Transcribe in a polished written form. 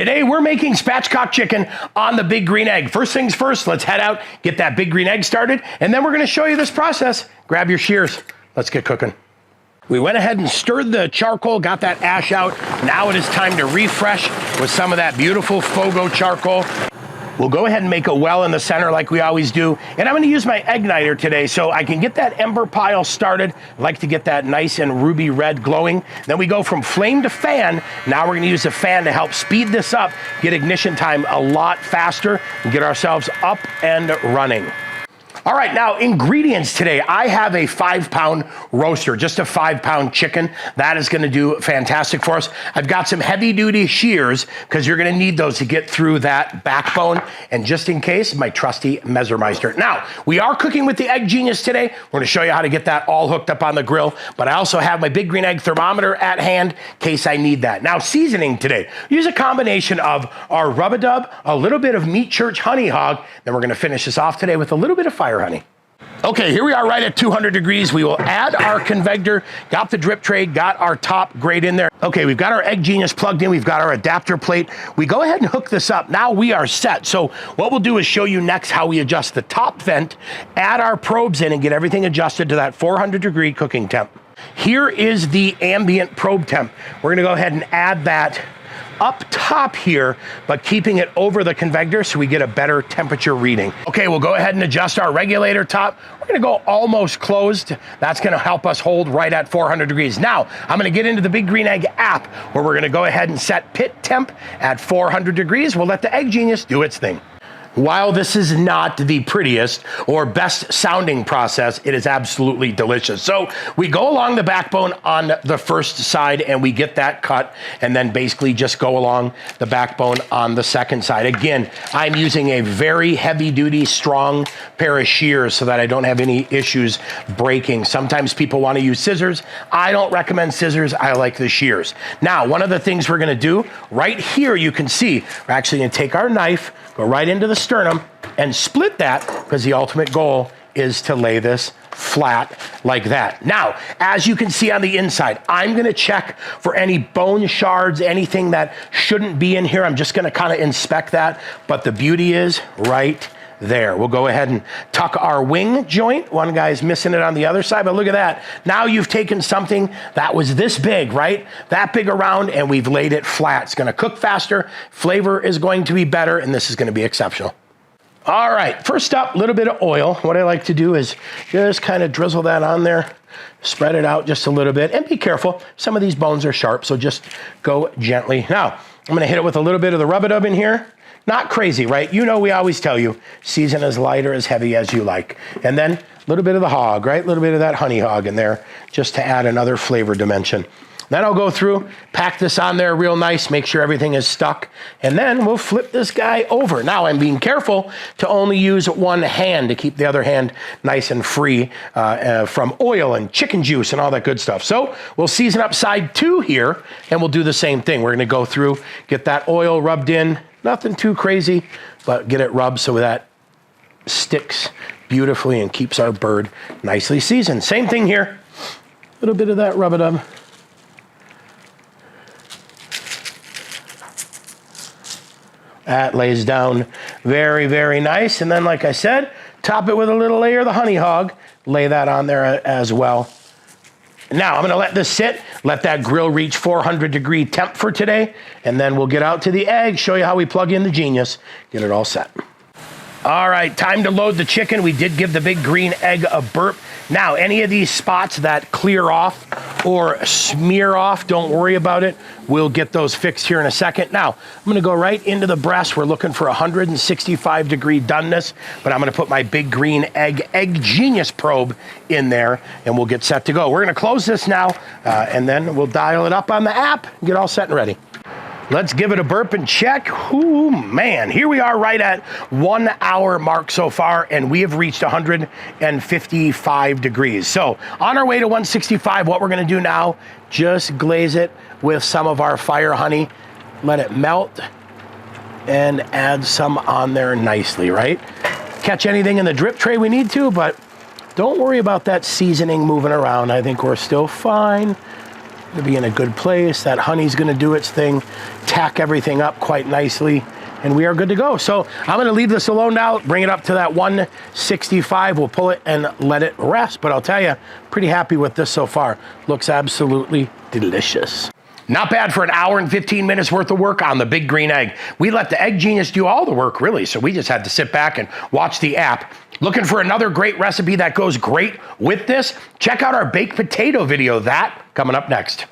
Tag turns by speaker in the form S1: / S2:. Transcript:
S1: Today we're making spatchcock chicken on the big green egg. First things first, let's head out, get that big green egg started, and then we're gonna show you this process. Grab your shears, let's get cooking. We went ahead and stirred the charcoal, got that ash out. Now it is time to refresh with some of that beautiful Fogo charcoal. We'll go ahead and make a well in the center like we always do. And I'm gonna use my igniter today so I can get that ember pile started. I like to get that nice and ruby red glowing. Then we go from flame to fan. Now we're gonna use the fan to help speed this up, get ignition time a lot faster, and get ourselves up and running. All right, now ingredients today. I have a 5-pound roaster, just a 5-pound chicken. That is gonna do fantastic for us. I've got some heavy duty shears because you're gonna need those to get through that backbone. And just in case, my trusty Messermeister. Now, we are cooking with the Egg Genius today. We're gonna show you how to get that all hooked up on the grill, but I also have my big green egg thermometer at hand in case I need that. Now, seasoning today. Use a combination of our rub-a-dub, a little bit of Meat Church Honey Hog, then we're gonna finish this off today with a little bit of fire honey. Okay, here we are right at 200 degrees. We will add our convector, got the drip tray, got our top grate in there. Okay, we've got our Egg Genius plugged in, we've got our adapter plate. We go ahead and hook this up. Now we are set. So what we'll do is show you next how we adjust the top vent, add our probes in and get everything adjusted to that 400-degree cooking temp. Here is the ambient probe temp. We're gonna go ahead and add that up top here, but keeping it over the convector so we get a better temperature reading. Okay, we'll go ahead and adjust our regulator top. We're gonna go almost closed. That's gonna help us hold right at 400 degrees. Now, I'm gonna get into the Big Green Egg app where we're gonna go ahead and set pit temp at 400 degrees. We'll let the Egg Genius do its thing. While this is not the prettiest or best sounding process, it is absolutely delicious. So we go along the backbone on the first side and we get that cut and then basically just go along the backbone on the second side. Again, I'm using a very heavy duty, strong pair of shears so that I don't have any issues breaking. Sometimes people want to use scissors. I don't recommend scissors. I like the shears. Now, one of the things we're gonna do right here, you can see, we're actually gonna take our knife, go right into the sternum and split that because the ultimate goal is to lay this flat like that. Now, as you can see on the inside, I'm gonna check for any bone shards, anything that shouldn't be in here. I'm just gonna kind of inspect that, but the beauty is right there. We'll go ahead and tuck our wing joint. One guy's missing it on the other side, but look at that. Now you've taken something that was this big, right? That big around, and we've laid it flat. It's gonna cook faster, flavor is going to be better, and this is gonna be exceptional. All right, first up, a little bit of oil. What I like to do is just kind of drizzle that on there, spread it out just a little bit, and be careful. Some of these bones are sharp, so just go gently. Now, I'm gonna hit it with a little bit of the rub-a-dub in here. Not crazy, right? You know, we always tell you, season as light or as heavy as you like. And then a little bit of the hog, right? A little bit of that honey hog in there, just to add another flavor dimension. Then I'll go through, pack this on there real nice, make sure everything is stuck, and then we'll flip this guy over. Now I'm being careful to only use one hand to keep the other hand nice and free from oil and chicken juice and all that good stuff. So we'll season up side 2 here, and we'll do the same thing. We're gonna go through, get that oil rubbed in, nothing too crazy, but get it rubbed so that sticks beautifully and keeps our bird nicely seasoned. Same thing here, a little bit of that rub-a-dub. That lays down very, very nice. And then, like I said, top it with a little layer of the honey hog, lay that on there as well. Now, I'm gonna let this sit, let that grill reach 400-degree temp for today, and then we'll get out to the egg, show you how we plug in the Genius, get it all set. All right, time to load the chicken. We did give the Big Green Egg a burp. Now, any of these spots that clear off or smear off, don't worry about it. We'll get those fixed here in a second. Now, I'm gonna go right into the breast. We're looking for 165-degree doneness, but I'm gonna put my Big Green Egg Genius probe in there, and we'll get set to go. We're gonna close this now, and then we'll dial it up on the app and get all set and ready. Let's give it a burp and check. Ooh, man, here we are right at 1 hour mark so far, and we have reached 155 degrees. So on our way to 165, what we're gonna do now, just glaze it with some of our fire honey, let it melt, and add some on there nicely, right? Catch anything in the drip tray we need to, but don't worry about that seasoning moving around. I think we're still fine. to be in a good place. That honey's gonna do its thing, tack everything up quite nicely, and we are good to go. So I'm gonna leave this alone now, bring it up to that 165. We'll pull it and let it rest. But I'll tell you, pretty happy with this so far. Looks absolutely delicious. Not bad for an hour and 15 minutes worth of work on the big green egg. We let the Egg Genius do all the work, really, so we just had to sit back and watch the app. Looking for another great recipe that goes great with this? Check out our baked potato video. That coming up next.